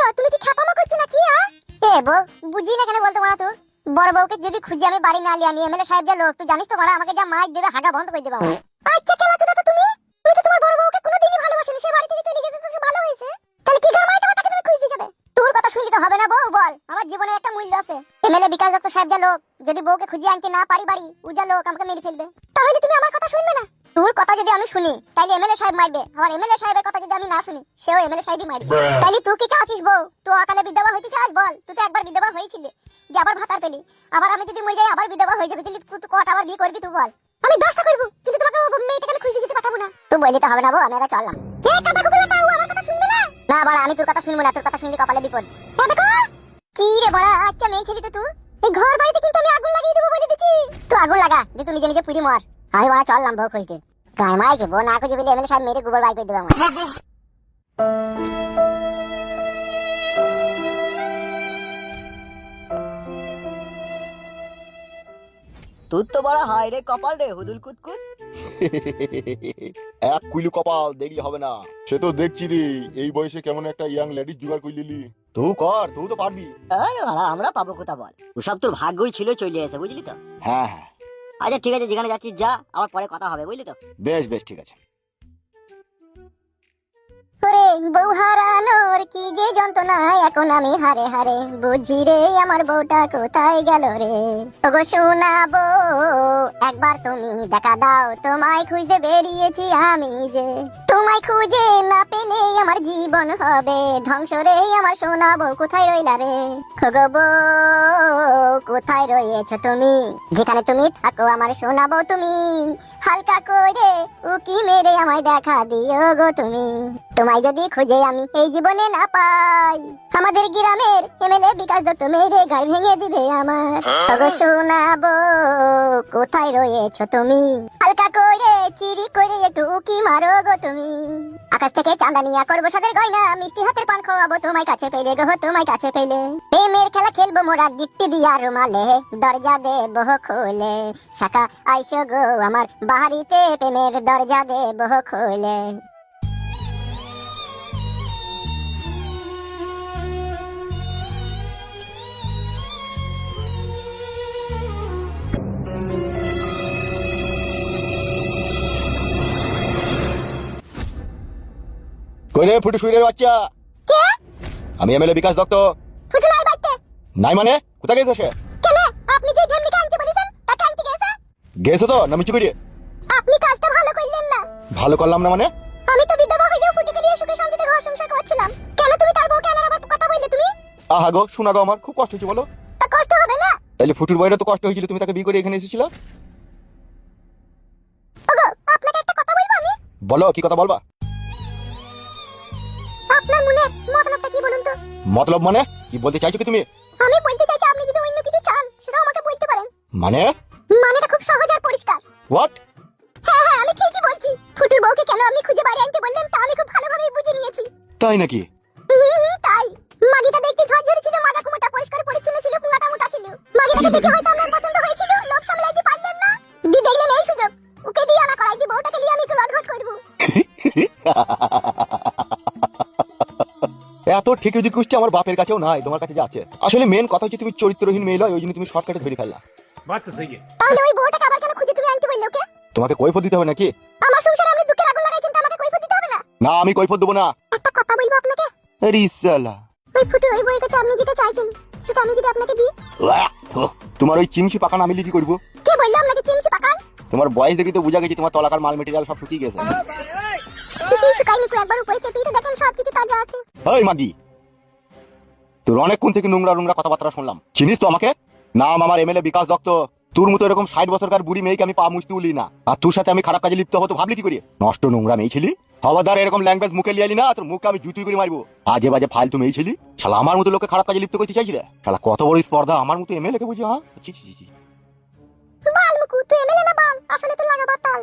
গো, তুমি কি খেপামো করছো নাকি? এ বউ, বুঝি না কেন বলতে পারা তো। বড় বউকে যদি খুঁজে আমি বাড়ি না লিয়ে আনি, এমএলএ সাহেব যা লোক, তুই জানিস তো, আমাকে যা মাইক দেবে, হাগা বন্ধ করে দেবে। আচ্ছা কেলা চোদা তো তুমি তো তোমার বড় বউকে কোনোদিনই ভালোবাসিনি, সে বাড়ি থেকে চলে গেছে তো সে ভালো হয়েছে, তাহলে কি গার মাইতে তাকে তুমি খুঁজতে যাবে? তোর কথা শুনলে তো হবে না বউ, বল, আমার জীবনের একটা মূল্য আছে। এমএলএ বিকাশ দত্ত সাহেব যা লোক, যদি বউকে খুঁজে আনতে না পারি বাড়ি, ও যা লোক আমাকে মেরে ফেলবে। তাহলে তুমি আমার কথা শুনবে না? তোর কথা যদি আমি শুনি তাহলে এমএলএ সাহেব মারবে, আর এমএলএ সাহেবের কথা যদি আমি না শুনি সেও এমএলএ সাহেবই মারবে। তাহলে তুই কি চাচ্ছিস বউ? তুই অকালে বিধবা হইতে চাস? বল, তুই তো একবার বিধবা হয়েছিলি, যে আবার ভাতার পেলি, আবার আমি যদি মরে যাই আবার বিধবা হয়ে যাবে, তাহলে তুই কত আবার বিয়ে করবি? তুই বল। আমি 10টা করব, কিন্তু তোমাকে মেয়েটাকে আমি খুঁজে দিতে পাঠাবো না। তুই বললি তো হবে না বউ, আমি এটা চললাম। এ কাটা কুকুর বেটা, ও আমার কথা শুনবে না? না বাড়া, আমি তোর কথা শুনবো না, তোর কথা শুনলে কপালে বিপদ। এ দেখো কি রে বড়া, আচ্ছা মেয়ে ছেলে তো তুই, এই ঘর বাড়িতে কিন্তু আমি আগুন লাগিয়ে দেবো বলে দিচ্ছি। তুই আগুন লাগা, যে তুই নিজে নিজে পুড়ি মর। আমি বড়া চললাম বউ খুঁজতে। গায়ে মারাইছে বউ, না খুঁজে পেলে এমএলএ সাহেব মেরে গোবর বাই করে দেবে আমার। তোর তো বড় হায় রে কপাল রে হুদুল কুতকুত। এক কুইলু কপাল, দেরি হবে না। সে তো দেখছি রে, এই বয়সে কেমন একটা ইয়াং লেডিস জোগাড় করে নিলি। তুই কর, তুই তো পারবি। আরে বাড়া, আমরা পাবো কোথা বল, ওসব তোর ভাগ্যই ছিল চলে এসে, বুঝলি তো। হ্যাঁ হ্যাঁ, আচ্ছা ঠিক আছে, যেখানে যাচ্ছিস যা, আবার পরে কথা হবে, বুঝলি তো। বেশ বেশ, ঠিক আছে। ওরে বউ হারানোর কি যে যন্ত্রণা, এখন আমি হারে হারে বুঝি রে, আমার বউটা কোথায় গেল রে। ওগো শোনাবো, একবার তুমি দেখা দাও, তোমায় খুঁজে বেরিয়েছি আমি যে, তোমায় খুঁজে না পেলে আমার জীবন হবে ধ্বংস রে, আমার শোনাবো কোথায় রইলা রে। ওগো বউ কোথায় রয়েছো তুমি, যেখানে তুমি থাকো আমার শোনাবো তুমি, হালকা করে উকি মেরে আমায় দেখা দিও গো তুমি। তোমায় যদি খুঁজে আমি এই জীবনে না পাই, আমাদের গ্রামের এমএলএ বিকাশ দত্ত মেরে গায়ে ভেঙে দিবে আমার। তবে শোনাবো কোথায় রয়েছো তুমি, হালকা করে চিরি করে একটু উকি মারো গো তুমি। আকাশ থেকে চাঁদা নিয়া করবো সাদের গয়না, মিষ্টি হাতের পান খাওয়াবো তোমায় কাছে পেলে গো, তোমায় কাছে পেলে। প্রেমের খেলা খেলবো মোরা গিফট দিয়া রুমালে, দরজা দেবো খুলে, শাখা আইসো গো আমার বাড়িতে, প্রেমের দরজা দেবো খুলে। কই রে ফুটু শুইরে বাচ্চা? কে? আমি এমএলএ বিকাশ দত্ত। ফুটু নাই বাইতে? নাই মানে কোথায় গেছে সে? কেন আপনি যে ঢেমনিকে আনতে বলেছেন তাকে আনতে গেছে? গেছে তো না মিছি করে? আপনি কাজটা ভালো করলেন না। ভালো করলাম না মানে? আমি তো বিধবা হইলেও ফুটুকে নিয়ে সুখে শান্তিতে ঘর সংসার করছিলাম, কেন তুমি তার বউকে আনার আবার কথা বললে তুমি? আহা গো, শোনা গো, আমার খুব কষ্ট হচ্ছে বলো। তা কষ্ট হবে না? তাইলে ফুটুর বইটা তো কষ্ট হয়েছিল, তুমি তাকে বিয়ে করে এখানে এসেছিল। ওগো আপনাকে একটা কথা বলবো আমি। বলো, কি কথা বলবা? আপনার মনের মতলবটা কি বলুন তো? মতলব মানে কি বলতে চাইছো কি তুমি? আমি বলতে চাইছি, আপনি যদি অন্য কিছু চান সেটাও আমাকে বলতে পারেন। মানে? মানেটা খুব সহজ আর পরিষ্কার। হোয়াট? হ্যাঁ হ্যাঁ, আমি ঠিকই বলছি। ফুটুর বউকে কেন আপনি খুঁজে বাড়ি আনতে বললেন তা আমি খুব ভালোভাবে বুঝে নিয়েছি। তাই নাকি? তাই মাগিটা দেখতে ঝরঝরে ছিল, মাজা কুমোটা পরিষ্কার পরিচ্ছন্ন ছিল, পুঙ্গাটা মোটা ছিল। মাগিটাকে দেখে হয়তো আপনার পছন্দ হয়েছিল, লোভ সামলাইতে পারলেন না, দি দেখলেন এই সুযোগ, ওকে দিয়ে আনা করাই দি, বউটাকে নিয়ে আমি একটু লটঘট করব। এত ঠিক যদি কুষ্টি আমার বাপের কাছেও নাই, তোমার কাছে যা আছে। আসলে মেন কথা হচ্ছে তুমি চরিত্রহীন মেয়ে লয়, ওই জন্য তুমি শর্টকাটে ধরে ফেললা। बात तो सही है। তাহলে ওই বউটাকে আবার কেন খুঁজে তুমি আনতে বললে ওকে? তোমাকে কৈফত দিতে হবে নাকি? আমার সংসারে আপনি দুঃখের আগুন লাগাইছেন, তা আমাকে কৈফত দিতে হবে না? না, আমি কৈফত দেবো না। একটা কথা বলবো আপনাকে। আরে সালা, ওই ফুটু ওই বউয়ের কাছে আপনি যেটা চাইছেন সেটা আমি যদি আপনাকে দিই, তোমার ওই চিমচি পাকান আমি লিখি করবো? কে বললো আপনাকে চিমসি পাকান? তোমার বয়স দেখি তো বোঝা গেছে তোমার তলাকার মাল মেটেরিয়াল সব শুকিয়ে গেছে। কিছুই শুকায়নি, একবার উপরে চেপিয়ে তো দেখেন সবকিছু তাজা আছে। ওই মাগি, তোর অনেকক্ষণ থেকে নোংরা নোংরা কথাবার্তা শুনলাম। চিনিস তো আমাকে? নাম আমার এমএলএ বিকাশ দত্ত। তোর মতো এরকম 60 বছরকার বুড়ি মেয়েকে আমি পা মুছতে বলি না, আর তোর সাথে আমি খারাপ কাজে লিপ্ত হতো ভাবলি কি করে? নষ্ট নোংরা মেয়ে ছিলি, খবরদার এরকম ল্যাঙ্গুয়েজ মুখে লিয়ালি না, তোর মুখে আমি জুতুই করে মারবো। আজে বাজে ফালতু মেয়ে ছিলি, শালা আমার মতো লোকে খারাপ কাজে লিপ্ত করতে চাইছি রে। শালা কত বড় স্পর্ধা আমার মতো এমএলএ কে বুঝি? হ্যাঁ, ছি ছি ছি। বাল মুকু, তুই এমএলএ না বাল, আসলে তো লাগা বাতাল।